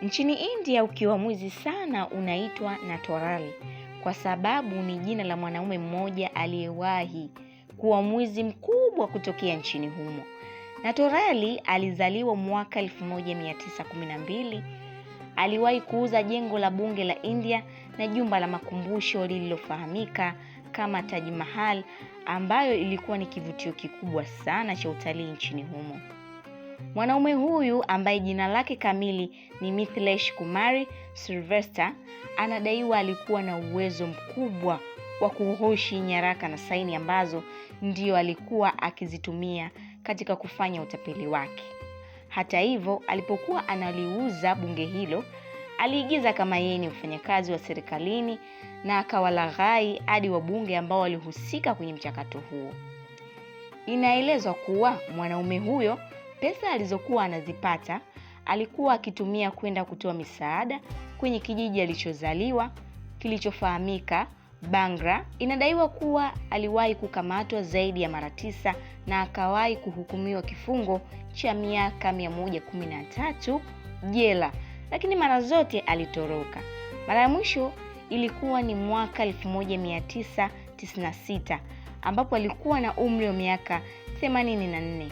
Nchini India ukiwa mwizi sana unaitwa Natwarali kwa sababu ni jina la mwanaume mmoja aliyewahi kuwa mwizi mkubwa kutokea nchini humo. Natwarali alizaliwa mwaka 1912. Aliwahi kuuza jengo la bunge la India na jumba la makumbusho lililofahamika kama Taj Mahal, ambayo ilikuwa ni kivutio kikubwa sana cha utalii nchini humo. Mwanaume huyu ambaye jina lake kamili ni Mithilesh Kumar Sylvester anadaiwa alikuwa na uwezo mkubwa wa kuhoshi nyaraka na saini ambazo ndio alikuwa akizitumia katika kufanya utapeli wake. Hata hivyo, alipokuwa analiuza bunge hilo, aliigiza kama yeye ni mfanyakazi wa serikalini na akawalaghai hadi wabunge ambao walihusika kwenye mchakato huo. Inaelezwa kuwa mwanaume huyo pesa alizokuwa anazipata alikuwa akitumia kwenda kutoa misaada kwenye kijiji alichozaliwa kilichofahamika Bangra. Inadaiwa kuwa aliwahi kukamatwa zaidi ya mara 9 na akawahi kuhukumiwa kifungo cha miaka 113 jela, lakini mara zote alitoroka. Mara ya mwisho ilikuwa ni mwaka 1996 ambapo alikuwa na umri wa miaka 84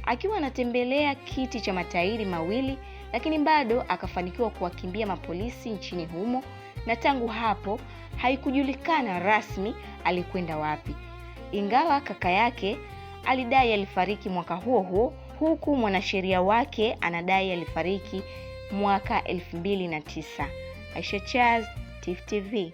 akiwa anatembelea kiti cha matairi mawili, lakini bado akafanikiwa kuwakimbia mapolisi nchini humo, na tangu hapo haikujulikana rasmi alikwenda wapi, ingawa kaka yake alidai alifariki mwaka huo huo, huku mwanasheria wake anadai alifariki mwaka 2009. Aisha Chaz, Tifu TV.